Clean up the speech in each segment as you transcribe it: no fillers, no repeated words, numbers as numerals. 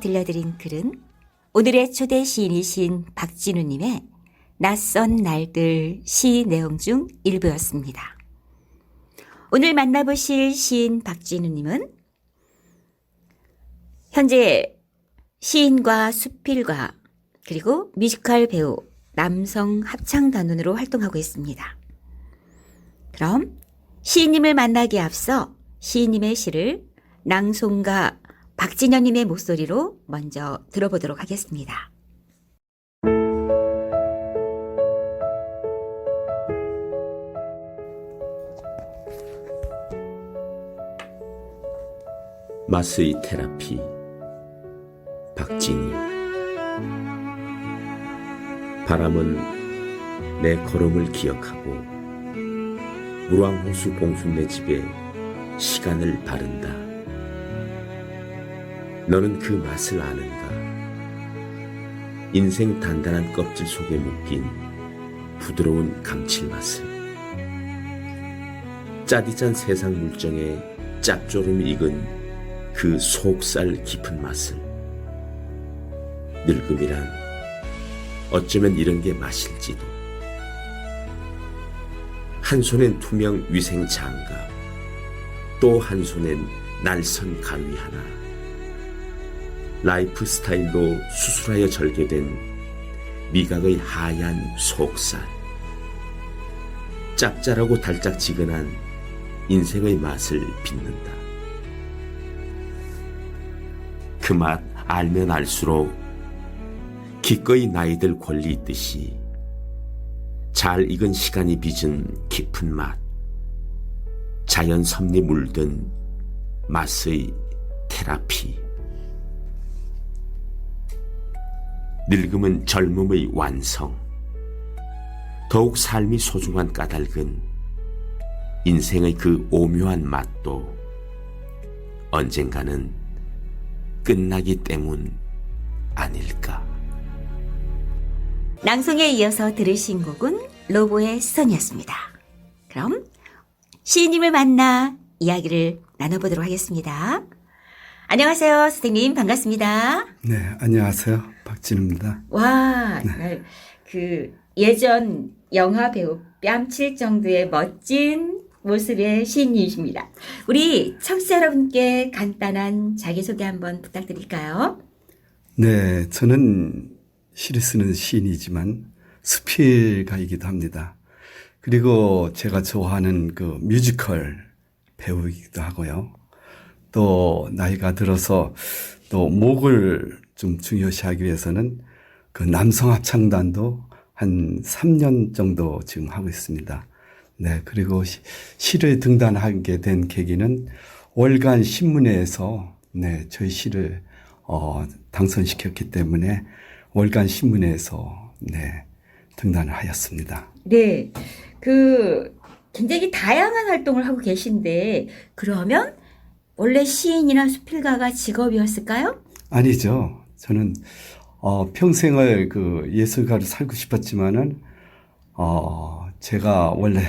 들려드린 글은 오늘의 초대 시인이신 박진우님의 낯선 날들 시 내용 중 일부였습니다. 오늘 만나보실 시인 박진우님은 현재 시인과 수필가 그리고 뮤지컬 배우, 남성 합창단원으로 활동하고 있습니다. 그럼 시인님을 만나기에 앞서 시인님의 시를 낭송가 박진현님의 목소리로 먼저 들어보도록 하겠습니다. 맛의 테라피 박진우. 바람은 내 걸음을 기억하고 무랑호수 봉순네 집에 시간을 바른다. 너는 그 맛을 아는가? 인생 단단한 껍질 속에 묶인 부드러운 감칠맛을, 짜디짠 세상 물정에 짭조름이 익은 그 속살 깊은 맛을. 늙음이란 어쩌면 이런 게 맛일지도. 한 손엔 투명 위생 장갑, 또 한 손엔 날선 가위 하나. 라이프 스타일로 수술하여 절개된 미각의 하얀 속살. 짭짤하고 달짝지근한 인생의 맛을 빚는다. 그 맛 알면 알수록 기꺼이 나이들 권리 있듯이 잘 익은 시간이 빚은 깊은 맛, 자연 섭리 물든 맛의 테라피. 늙음은 젊음의 완성, 더욱 삶이 소중한 까닭은 인생의 그 오묘한 맛도 언젠가는 끝나기 때문 아닐까. 낭송에 이어서 들으신 곡은 로보의 수선이었습니다. 그럼 시인님을 만나 이야기를 나눠보도록 하겠습니다. 안녕하세요, 선생님. 반갑습니다. 네, 안녕하세요. 박진우입니다. 와, 그 예전 영화 배우 뺨칠 정도의 멋진 모습의 시인이십니다. 우리 청취자 여러분께 간단한 자기소개 한번 부탁드릴까요? 네, 저는 시를 쓰는 시인이지만 수필가이기도 합니다. 그리고 제가 좋아하는 그 뮤지컬 배우이기도 하고요. 또 나이가 들어서 또 목을 좀 중요시하기 위해서는 그 남성 합창단도 한 3년 정도 지금 하고 있습니다. 네, 그리고 시를 등단하게 된 계기는 월간 신문회에서 네, 저희 시를 당선시켰기 때문에 월간 신문회에서 네, 등단을 하였습니다. 네, 굉장히 다양한 활동을 하고 계신데 그러면 원래 시인이나 수필가가 직업이었을까요? 아니죠. 저는 평생을 그 예술가로 살고 싶었지만은 제가 원래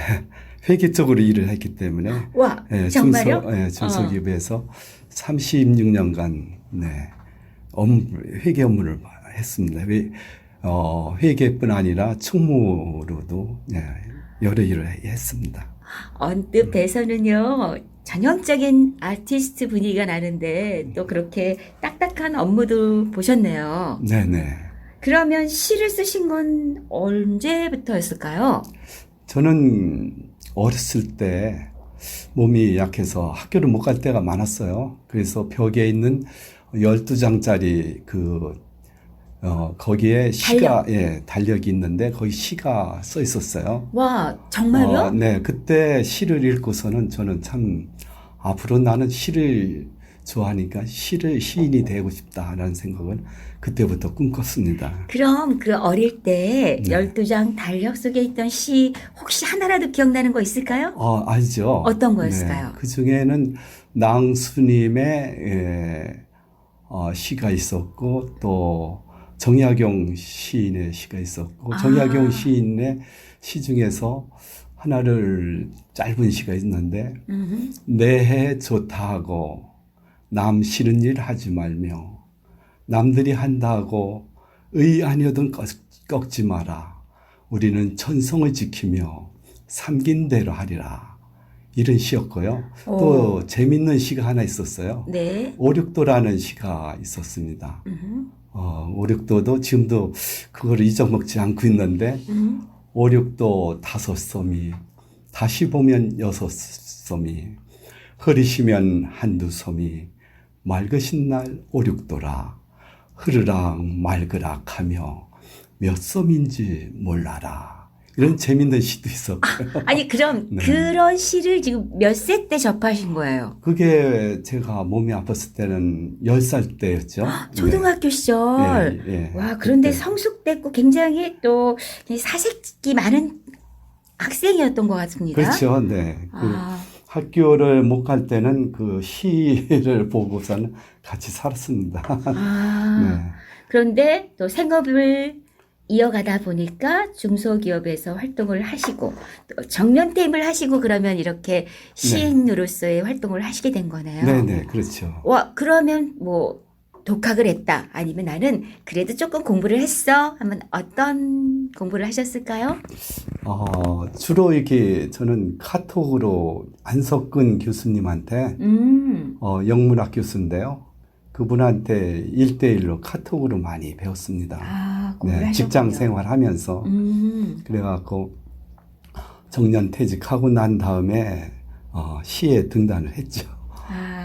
회계 쪽으로 일을 했기 때문에 와, 정말요? 중소기업에서 36년간 네, 회계 업무를 했습니다. 회계뿐 아니라 총무로도 네, 여러 일을 했습니다. 언뜻 뵈서는요, 전형적인 아티스트 분위기가 나는데 또 그렇게 딱딱한 업무도 보셨네요. 네네. 그러면 시를 쓰신 건 언제부터였을까요? 저는 어렸을 때 몸이 약해서 학교를 못 갈 때가 많았어요. 그래서 벽에 있는 12장짜리 거기에 시가, 달력이 있는데 거기 시가 써 있었어요. 와, 정말요? 네, 그때 시를 읽고서는 저는 참 앞으로 나는 시를 좋아하니까 시인이 되고 싶다라는 생각을 그때부터 꿈꿨습니다. 그럼 그 어릴 때 네. 12장 달력 속에 있던 시 혹시 하나라도 기억나는 거 있을까요? 알죠. 어떤 거였을까요? 네, 그 중에는 낭수님의 시가 있었고 또 정약용 시인의 시가 있었고 정약용 시인의 시 중에서 하나를 짧은 시가 있는데 내해 좋다 하고 남 싫은 일 하지 말며 남들이 한다고 의 아니어든 꺾지 마라. 우리는 천성을 지키며 삼긴 대로 하리라. 이런 시였고요. 또 재밌는 시가 하나 있었어요. 네. 오륙도라는 시가 있었습니다. 음. 오륙도도 지금도 그걸 잊어먹지 않고 있는데 오륙도 5섬이 다시 보면 6섬이 흐리시면 한두 섬이 맑으신 날 오륙도라 흐르락 말그락 하며 몇 섬인지 몰라라. 이런 재밌는 시도 있었고요. 아니 그럼 네. 그런 시를 지금 몇 세 때 접하신 거예요? 그게 제가 몸이 아팠을 때는 10살 때였죠. 초등학교 시절. 예, 예. 와, 그런데 그때. 성숙됐고 굉장히 또 사색이 많은 학생이었던 것 같습니다. 그렇죠. 네. 아, 학교를 못 갈 때는 그 시를 보고서는 같이 살았습니다. 네. 그런데 또 생업을 이어가다 보니까 중소기업에서 활동을 하시고 또 정년퇴임을 하시고 그러면 이렇게 시인으로서의 활동을 하시게 된 거네요. 네네, 그렇죠. 와, 그러면 뭐 독학을 했다 아니면 나는 그래도 조금 공부를 했어 하면 어떤 공부를 하셨을까요? 주로 이렇게 저는 카톡으로 안석근 교수님한테 영문학 교수인데요. 그분한테 1대1로 카톡으로 많이 배웠습니다. 공부를 하셨군요. 직장 생활하면서. 그래갖고 정년 퇴직하고 난 다음에 시에 등단을 했죠.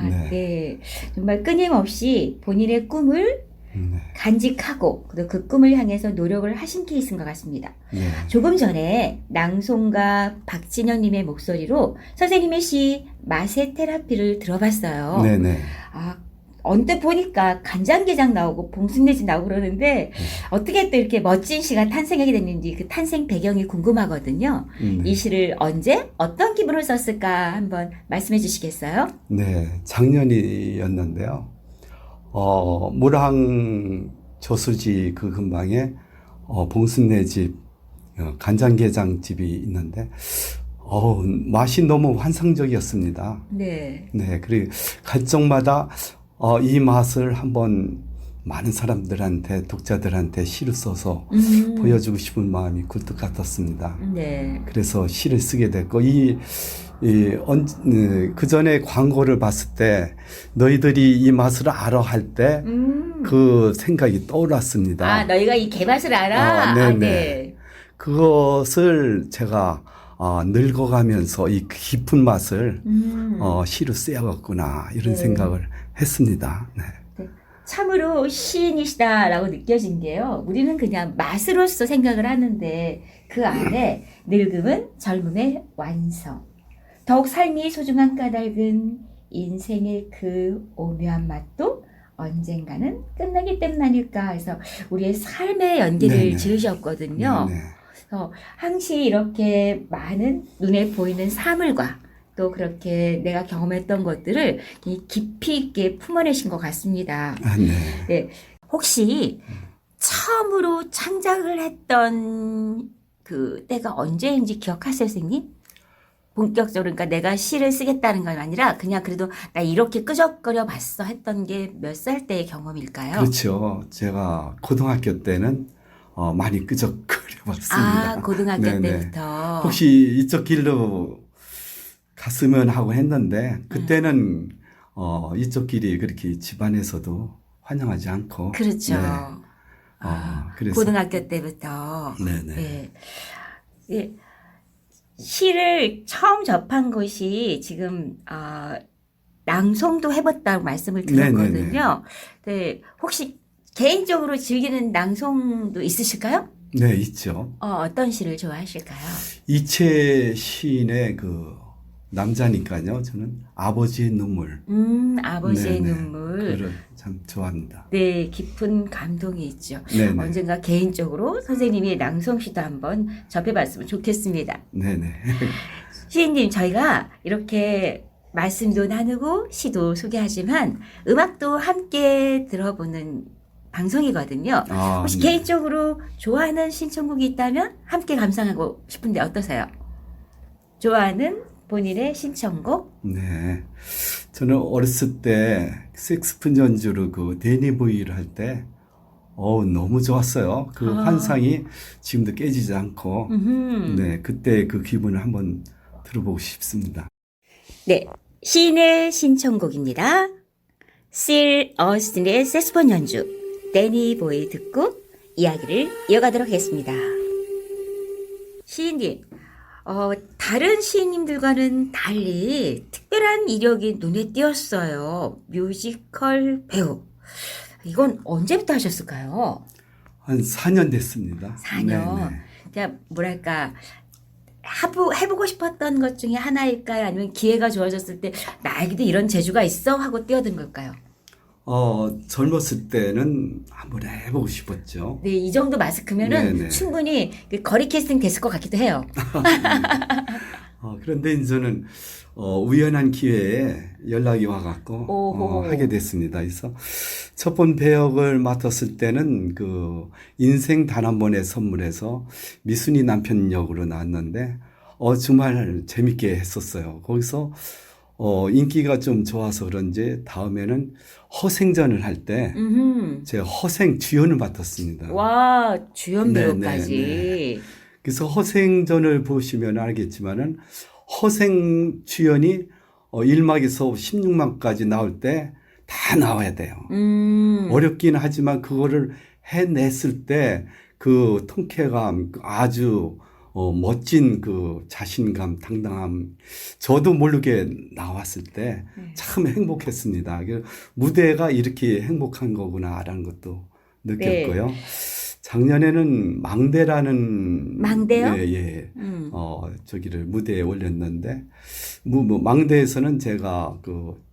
네. 정말 끊임없이 본인의 꿈을 네. 간직하고 그 꿈을 향해서 노력을 하신 케이스인 것 같습니다. 네. 조금 전에 낭송가 박진영님의 목소리로 선생님의 시 맛의 테라피를 들어봤어요. 네네. 언뜻 보니까 간장게장 나오고 봉숭아지 나오고 그러는데 어떻게 또 이렇게 멋진 시가 탄생하게 됐는지 그 탄생 배경이 궁금하거든요. 이 시를 언제 어떤 기분을 썼을까 한번 말씀해 주시겠어요? 네, 작년이었는데요. 물항 조수지 그 근방에 봉순네 집, 간장게장 집이 있는데 맛이 너무 환상적이었습니다. 네. 네, 그리고 갈 적마다 이 맛을 한번 많은 사람들한테, 독자들한테 시를 써서 보여주고 싶은 마음이 굴뚝 같았습니다. 네. 그래서 시를 쓰게 됐고, 그 전에 광고를 봤을 때, 너희들이 이 맛을 알아 할 때, 그 생각이 떠올랐습니다. 너희가 이 개맛을 알아? 네네. 네. 그것을 제가 늙어가면서 이 깊은 맛을 시로 쓰여갔구나 이런 네. 생각을 했습니다. 네. 참으로 시인이시다라고 느껴진 게요. 우리는 그냥 맛으로서 생각을 하는데 그 안에 늙음은 젊음의 완성. 더욱 삶이 소중한 까닭은 인생의 그 오묘한 맛도 언젠가는 끝나기 때문 아닐까 해서 우리의 삶의 연기를 네네. 지으셨거든요. 네네. 항시 이렇게 많은 눈에 보이는 사물과 또 그렇게 내가 경험했던 것들을 깊이 있게 품어내신 것 같습니다. 네. 네. 혹시 처음으로 창작을 했던 그 때가 언제인지 기억하세요, 선생님? 본격적으로 그러니까 내가 시를 쓰겠다는 건 아니라 그냥 그래도 나 이렇게 끄적거려 봤어 했던 게 몇 살 때의 경험일까요? 그렇죠. 제가 고등학교 때는 많이 끄적거려 봤습니다. 고등학교 네네. 때부터. 혹시 이쪽 길로 갔으면 하고 했는데 그때는 이쪽 길이 그렇게 집안에서도 환영하지 않고 그렇죠. 네. 그래서 고등학교 때부터. 네네. 네. 예. 시를 처음 접한 곳이 지금 낭송도 해봤다고 말씀을 드렸거든요. 네. 혹시 개인적으로 즐기는 낭송도 있으실까요? 네, 있죠. 어떤 시를 좋아하실까요? 이채 시인의 그 남자니까요. 저는 아버지의 눈물. 아버지의 네네. 눈물. 그를 참 좋아합니다. 네, 깊은 감동이 있죠. 네네. 언젠가 개인적으로 선생님이 낭송시도 한번 접해봤으면 좋겠습니다. 네네. 시인님, 저희가 이렇게 말씀도 나누고 시도 소개하지만 음악도 함께 들어보는 방송이거든요. 혹시 네. 개인적으로 좋아하는 신청곡이 있다면 함께 감상하고 싶은데 어떠세요? 좋아하는 본인의 신청곡? 네. 저는 어렸을 때 색스폰 연주로 그 데니 보이를 할 때, 너무 좋았어요. 그 아. 환상이 지금도 깨지지 않고, 음흠. 네. 그때 그 기분을 한번 들어보고 싶습니다. 네, 시인의 신청곡입니다. 실 어스틴의 색소폰 연주, 데니 보이 듣고 이야기를 이어가도록 하겠습니다. 시인님, 다른 시인님들과는 달리 특별한 이력이 눈에 띄었어요. 뮤지컬 배우. 이건 언제부터 하셨을까요? 한 4년 됐습니다. 4년. 네, 네. 그러니까 뭐랄까 해보고 싶었던 것 중에 하나일까요? 아니면 기회가 주어졌을 때 나에게도 이런 재주가 있어 하고 뛰어든 걸까요? 젊었을 때는 한번 해보고 싶었죠. 네, 이 정도 마스크면은 네네. 충분히 그 거리 캐스팅 됐을 것 같기도 해요. 그런데 이제는 우연한 기회에 연락이 와갖고 오호. 하게 됐습니다. 그래서 첫 번 배역을 맡았을 때는 그 인생 단 한 번의 선물에서 미순이 남편 역으로 나왔는데 정말 재밌게 했었어요. 거기서 인기가 좀 좋아서 그런지 다음에는 허생전을 할 때 음흠. 제가 허생 주연을 맡았습니다. 와, 주연 네, 배우까지. 네, 그래서 허생전을 보시면 알겠지만은 허생 주연이 1막에서 16막까지 나올 때 다 나와야 돼요. 어렵긴 하지만 그거를 해냈을 때 그 통쾌감, 아주 멋진 그 자신감, 당당함, 저도 모르게 나왔을 때 참 행복했습니다. 무대가 이렇게 행복한 거구나라는 것도 느꼈고요. 네. 작년에는 망대라는 망대요? 예. 저기를 무대에 올렸는데 망대에서는 제가 그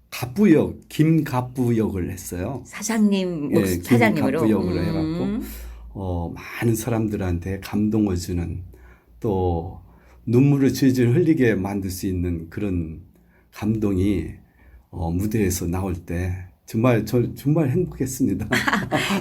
갑부역 김갑부 역을 했어요. 사장님, 예, 사장님으로. 김갑부 역으로 해갖고 많은 사람들한테 감동을 주는 또 눈물을 질질 흘리게 만들 수 있는 그런 감동이 무대에서 나올 때 정말 행복했습니다.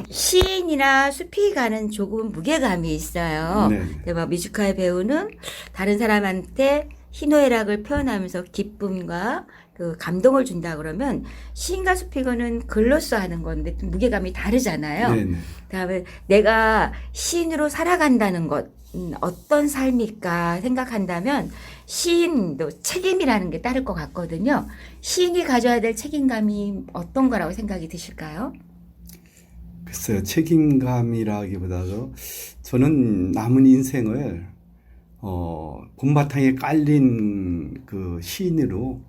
시인이나 수피가는 조금 무게감이 있어요. 네. 근데 막 뮤지컬 배우는 다른 사람한테 희노애락을 표현하면서 기쁨과 그 감동을 준다 그러면 시인과 수피가는 글로써 하는 건데 좀 무게감이 다르잖아요. 네네. 그다음에 내가 시인으로 살아간다는 것 어떤 삶일까 생각한다면 시인도 책임이라는 게 따를 것 같거든요. 시인이 가져야 될 책임감이 어떤 거라고 생각이 드실까요? 글쎄요, 책임감이라기보다도 저는 남은 인생을 봄바탕에 깔린 그 시인으로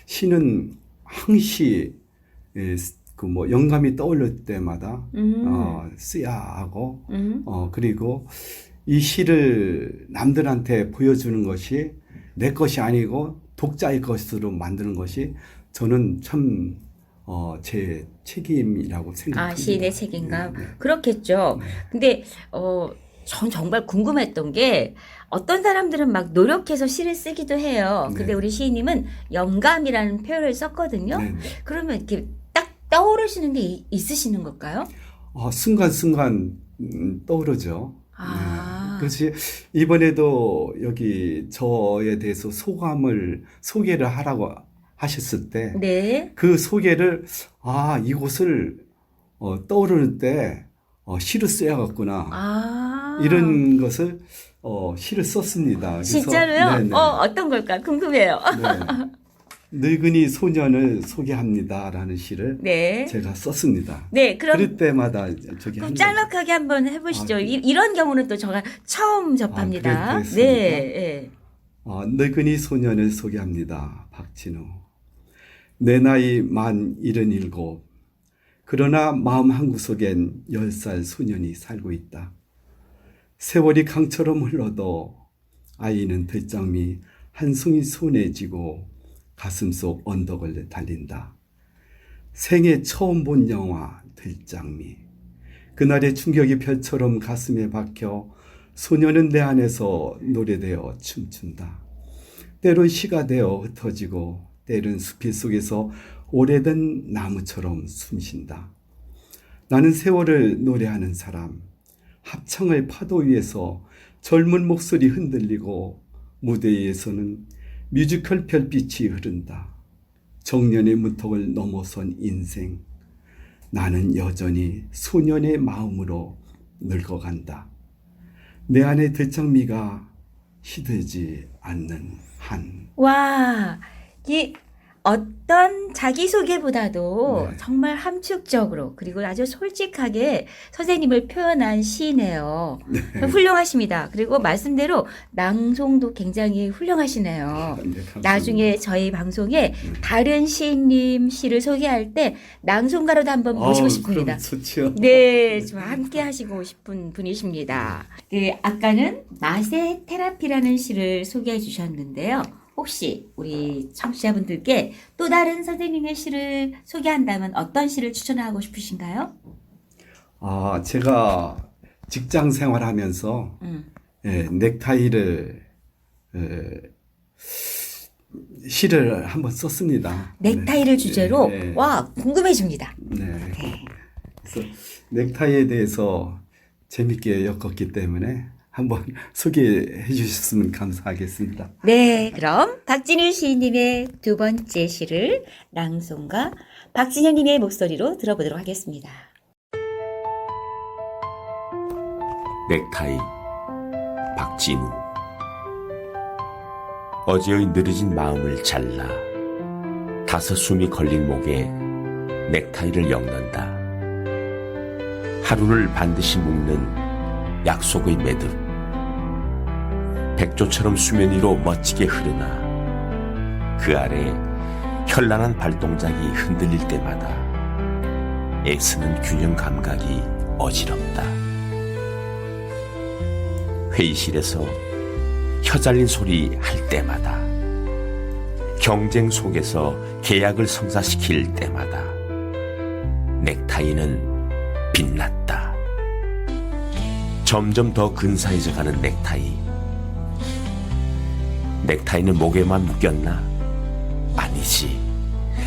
시는 항시 그 뭐 영감이 떠오를 때마다 쓰야 하고 그리고 이 시를 남들한테 보여주는 것이 내 것이 아니고 독자의 것으로 만드는 것이 저는 참 제 책임이라고 생각합니다. 시인의 책임감. 네, 네. 그렇겠죠. 네. 근데 전 정말 궁금했던 게 어떤 사람들은 막 노력해서 시를 쓰기도 해요. 근데 네. 우리 시인님은 영감이라는 표현을 썼거든요. 네, 네. 그러면 이렇게 딱 떠오르시는 게 있으시는 걸까요? 순간순간 떠오르죠. 아. 그렇지. 이번에도 여기 저에 대해서 소개를 하라고 하셨을 때, 네. 그 소개를, 이곳을 떠오르는 때, 시를 써야겠구나. 이런 것을, 시를 썼습니다. 그래서, 진짜로요? 네네. 어떤 걸까? 궁금해요. 네. 늙은이 소년을 소개합니다라는 시를 네. 제가 썼습니다. 네, 그럴 때마다 저기 그럼 한 짤막하게 한번 해보시죠. 아, 네. 이런 경우는 또 제가 처음 접합니다. 그랬습니까? 네. 늙은이 소년을 소개합니다. 박진우. 내 나이 만 77. 그러나 마음 한구석엔 10살 소년이 살고 있다. 세월이 강처럼 흘러도 아이는 들장미 한 송이 손에 쥐고 가슴속 언덕을 달린다. 생애 처음 본 영화 들장미. 그날의 충격이 별처럼 가슴에 박혀 소녀는 내 안에서 노래되어 춤춘다. 때론 시가 되어 흩어지고 때론 숲길 속에서 오래된 나무처럼 숨쉰다. 나는 세월을 노래하는 사람. 합창을 파도 위에서 젊은 목소리 흔들리고 무대에서는 뮤지컬 별빛이 흐른다. 정년의 문턱을 넘어선 인생. 나는 여전히 소년의 마음으로 늙어간다. 내 안의 들장미가 시들지 않는 한. 와, 이 어떤 자기소개보다도 네. 정말 함축적으로 그리고 아주 솔직하게 선생님을 표현한 시이네요. 훌륭하십니다. 그리고 말씀대로 낭송도 굉장히 훌륭하시네요. 네, 감사합니다. 나중에 저희 방송에 다른 시인님 시를 소개할 때 낭송가로도 한번 모시고 싶습니다. 그럼 좋죠. 네, 좀 함께 하시고 싶은 분이십니다. 아까는 맛의 테라피라는 시를 소개해 주셨는데요. 혹시 우리 청취자분들께 또 다른 선생님의 시를 소개한다면 어떤 시를 추천하고 싶으신가요? 제가 직장 생활하면서 넥타이를 시를 한번 썼습니다. 넥타이를 주제로 네. 와 궁금해집니다. 네. 그래서 넥타이에 대해서 재밌게 엮었기 때문에 한번 소개해 주셨으면 감사하겠습니다. 네, 그럼 박진일 시인님의 두 번째 시를 낭송가 박진현님의 목소리로 들어보도록 하겠습니다. 넥타이 박진우. 어제의 느려진 마음을 잘라 다섯 숨이 걸린 목에 넥타이를 엮는다. 하루를 반드시 묶는 약속의 매듭. 백조처럼 수면 위로 멋지게 흐르나 그 아래 현란한 발동작이 흔들릴 때마다 애쓰는 균형 감각이 어지럽다. 회의실에서 혀 잘린 소리 할 때마다, 경쟁 속에서 계약을 성사시킬 때마다 넥타이는 빛났다. 점점 더 근사해져 가는 넥타이. 넥타이는 목에만 묶였나? 아니지.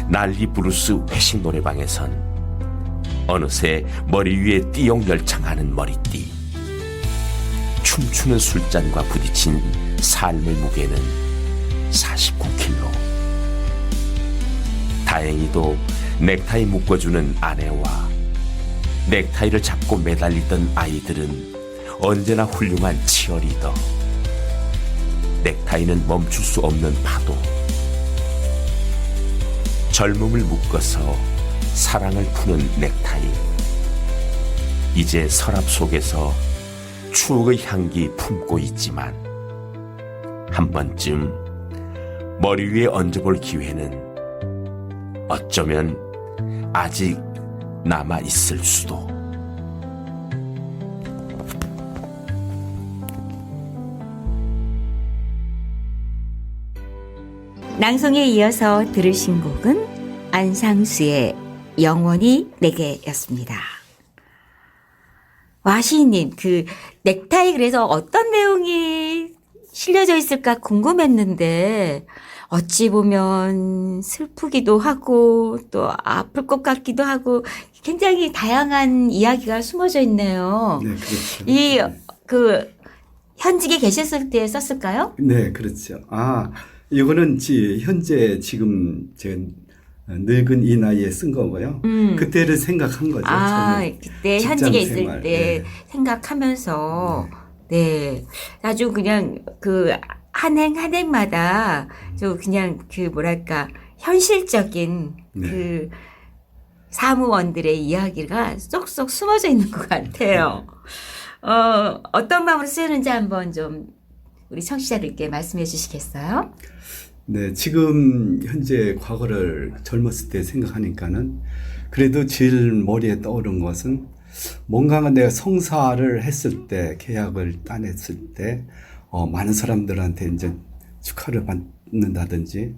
난리 브루스 회식 노래방에선 어느새 머리 위에 띠용 열창하는 머리띠. 춤추는 술잔과 부딪힌 삶의 무게는 49kg. 다행히도 넥타이 묶어주는 아내와 넥타이를 잡고 매달리던 아이들은 언제나 훌륭한 치어리더. 넥타이는 멈출 수 없는 파도. 젊음을 묶어서 사랑을 푸는 넥타이. 이제 서랍 속에서 추억의 향기 품고 있지만 한 번쯤 머리 위에 얹어볼 기회는 어쩌면 아직 남아 있을 수도. 낭송에 이어서 들으신 곡은 안상수의 영원히 내게였습니다. 와, 시인님, 그 넥타이 그래서 어떤 내용이 실려져 있을까 궁금했는데 어찌 보면 슬프기도 하고 또 아플 것 같기도 하고 굉장히 다양한 이야기가 숨어져 있네요. 네, 그렇죠. 이 그 현직에 계셨을 때 썼을까요? 네, 그렇죠. 이거는 현재 지금 제 늙은 이 나이에 쓴 거고요. 그때를 생각한 거죠. 저는 그때 직장 현직에 있을 생활, 때 생각하면서 네. 아주 그냥 그 한 행 한 행마다 좀 그냥 그 뭐랄까 현실적인 네. 그 사무원들의 이야기가 쏙쏙 숨어져 있는 것 같아요. 어떤 마음으로 쓰는지 한번 좀 우리 청취자들께 말씀해 주시겠어요? 네, 지금 현재 과거를 젊었을 때 생각하니까는 그래도 제일 머리에 떠오른 것은 뭔가 내가 성사를 했을 때, 계약을 따냈을 때, 많은 사람들한테 이제 축하를 받는다든지,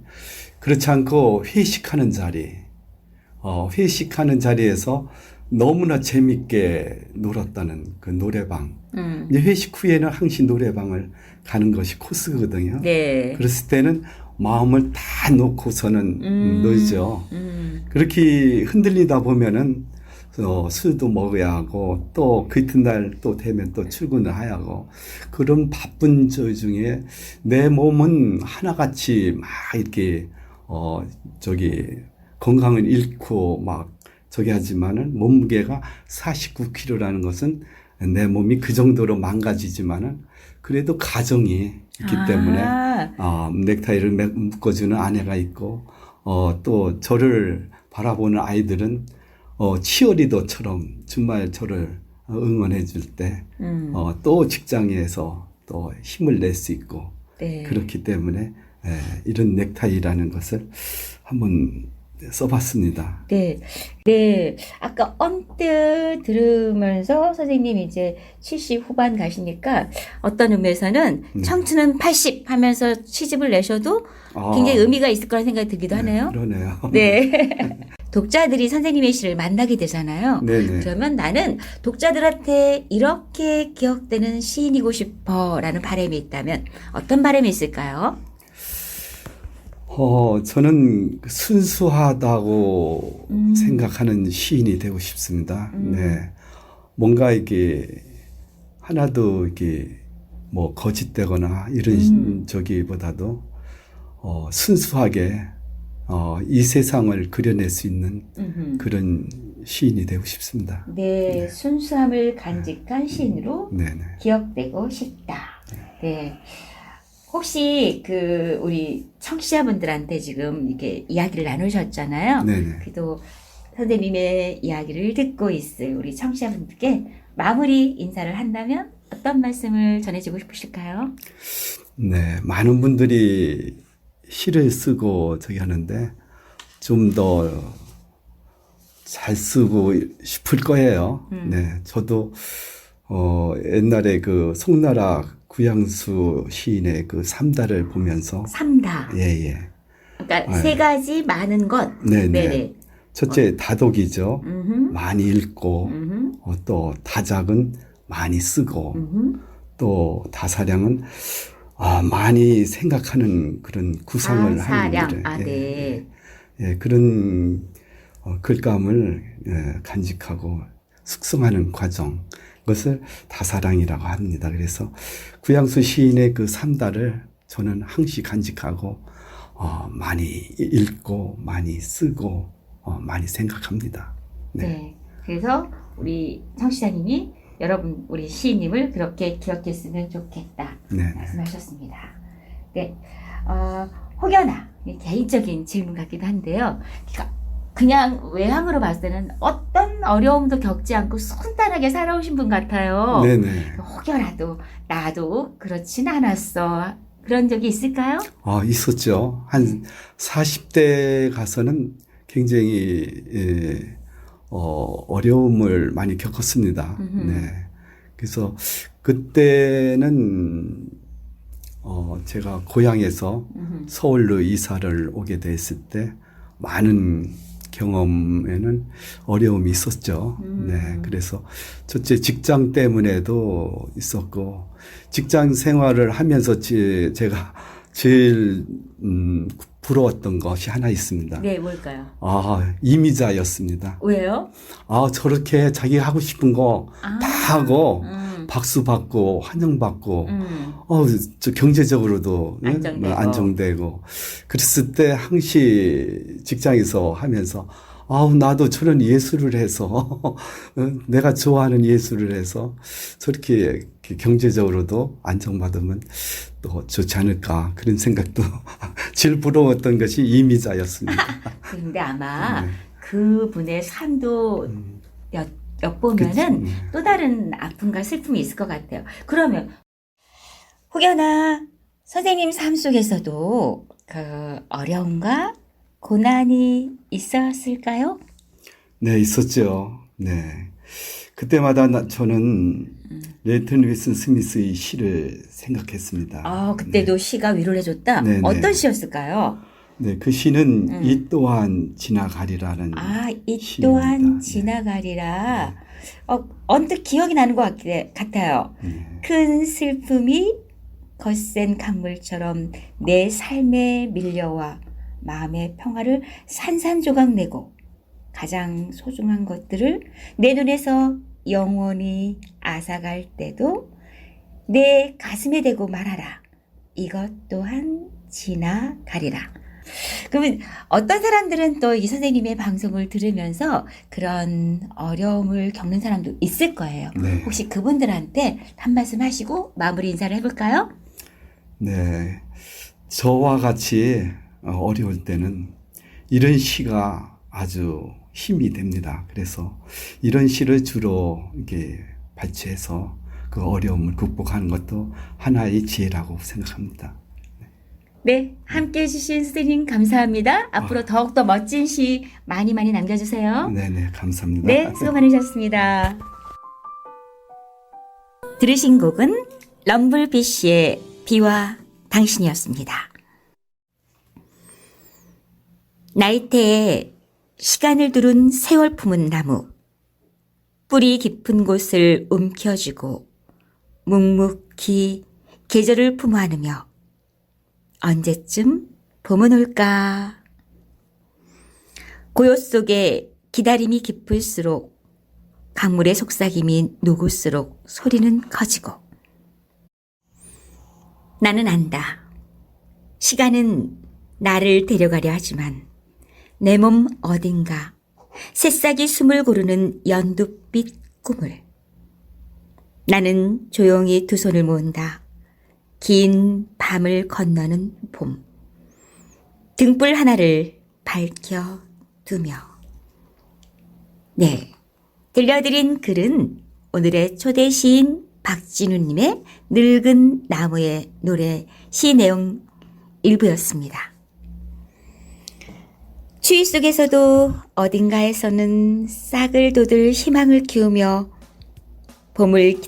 그렇지 않고 회식하는 자리, 회식하는 자리에서 너무나 재밌게 놀았다는 그 노래방. 이제 회식 후에는 항시 노래방을 가는 것이 코스거든요. 네. 그랬을 때는 마음을 다 놓고서는 놀죠. 그렇게 흔들리다 보면은 술도 먹어야 하고 또 그 이튿날 또 되면 또 출근을 해야 하고 그런 바쁜 저 중에 내 몸은 하나같이 막 이렇게 건강을 잃고 막 저기 하지만은 몸무게가 49kg라는 것은 내 몸이 그 정도로 망가지지만은 그래도 가정이 있기 때문에 넥타이를 묶어주는 아내가 있고 또 저를 바라보는 아이들은 치어리더처럼 정말 저를 응원해 줄 때 또 직장에서 또 힘을 낼 수 있고 네. 그렇기 때문에 이런 넥타이라는 것을 한번 써봤습니다. 네. 네. 아까 언뜻 들으면서 선생님이 이제 70 후반 가시니까 어떤 의미에서는 청춘은 80 하면서 시집을 내셔도 굉장히 의미가 있을 거라는 생각이 들기도 하네요. 그러네요. 네. 독자들이 선생님의 시를 만나게 되잖아요. 네네. 그러면 나는 독자들한테 이렇게 기억되는 시인이고 싶어 라는 바람이 있다면 어떤 바람이 있을까요? 저는 순수하다고 생각하는 시인이 되고 싶습니다. 네. 뭔가 이게 하나도 이게 뭐 거짓되거나 이런 저기보다도 순수하게 이 세상을 그려낼 수 있는 그런 시인이 되고 싶습니다. 네, 순수함을 간직한 시인으로 네네. 기억되고 싶다. 네. 혹시 우리 청취자분들한테 지금 이렇게 이야기를 나누셨잖아요. 네네. 그래도 선생님의 이야기를 듣고 있을 우리 청취자분들께 마무리 인사를 한다면 어떤 말씀을 전해주고 싶으실까요? 네, 많은 분들이 시를 쓰고 저기 하는데 좀 더 잘 쓰고 싶을 거예요. 네, 저도 옛날에 그 송나라 구양수 시인의 그 삼다를 보면서 삼다. 예. 그러니까 세 가지 많은 것. 네네. 첫째 다독이죠. 음흠. 많이 읽고 음흠. 또 다작은 많이 쓰고 또 다사량은 많이 생각하는 그런 구상을 하는 사량. 분들은 네. 그런 글감을 간직하고 숙성하는 과정 그것을 다사랑이라고 합니다. 그래서 구양수 시인의 그 삼다를 저는 항시 간직하고 많이 읽고 많이 쓰고 많이 생각합니다. 네. 그래서 우리 청취자님이 여러분 우리 시인님을 그렇게 기억했으면 좋겠다 말씀하셨습니다. 네, 혹여나 개인적인 질문 같기도 한데요. 그냥 외향으로 봤을 때는 어떤 어려움도 겪지 않고 순탄하게 살아오신 분 같아요. 네네. 혹여라도 나도 그렇진 않았어. 그런 적이 있을까요? 있었죠. 한 40대 가서는 굉장히 어려움을 많이 겪었습니다. 네. 그래서 그때는 제가 고향에서 서울로 이사를 오게 됐을 때 많은 경험에는 어려움이 있었죠. 네. 그래서 첫째 직장 때문에도 있었고 직장 생활을 하면서 제가 제일 부러웠던 것이 하나 있습니다. 네, 뭘까요? 이미자였습니다. 왜요? 저렇게 자기가 하고 싶은 거 다 하고 박수 받고 환영받고 저 경제적으로도 안정되고 그랬을 때 항시 직장에서 하면서 나도 저런 예술을 해서 내가 좋아하는 예술을 해서 저렇게 경제적으로도 안정받으면 또 좋지 않을까 그런 생각도 제일 부러웠던 것이 이미자였습니다. 근데 아마 그분의 삶도 엿보면은 또 다른 아픔과 슬픔이 있을 것 같아요. 그러면 혹여나 선생님 삶 속에서도 그 어려움과 고난이 있었을까요? 네, 있었죠. 네. 그때마다 저는 레이턴 윌슨 스미스의 시를 생각했습니다. 그때도 시가 위로를 해줬다? 네네. 어떤 시였을까요? 네, 그 시는 이 또한 지나가리라는 이 시입니다. 또한 지나가리라. 언뜻 기억이 나는 것 같아요. 큰 슬픔이 거센 강물처럼 내 삶에 밀려와 마음의 평화를 산산조각 내고 가장 소중한 것들을 내 눈에서 영원히 앗아갈 때도 내 가슴에 대고 말하라. 이것 또한 지나가리라. 그러면 어떤 사람들은 또 이 선생님의 방송을 들으면서 그런 어려움을 겪는 사람도 있을 거예요. 네. 혹시 그분들한테 한 말씀 하시고 마무리 인사를 해볼까요? 네. 저와 같이 어려울 때는 이런 시가 아주 힘이 됩니다. 그래서 이런 시를 주로 이렇게 발췌해서 그 어려움을 극복하는 것도 하나의 지혜라고 생각합니다. 네, 함께 해주신 선생님 감사합니다. 앞으로 더욱더 멋진 시 많이 남겨주세요. 네네, 감사합니다. 네, 수고 많으셨습니다. 들으신 곡은 럼블피쉬의 비와 당신이었습니다. 나이테에 시간을 두른 세월 품은 나무, 뿌리 깊은 곳을 움켜쥐고 묵묵히 계절을 품어 안으며 언제쯤 봄은 올까? 고요 속에 기다림이 깊을수록 강물의 속삭임이 녹을수록 소리는 커지고 나는 안다. 시간은 나를 데려가려 하지만 내 몸 어딘가 새싹이 숨을 고르는 연두빛 꿈을 나는 조용히 두 손을 모은다. 긴 밤을 건너는 봄. 등불 하나를 밝혀두며. 네. 들려드린 글은 오늘의 초대 시인 박진우님의 늙은 나무의 노래 시 내용 일부였습니다. 추위 속에서도 어딘가에서는 싹을 돋을 희망을 키우며 봄을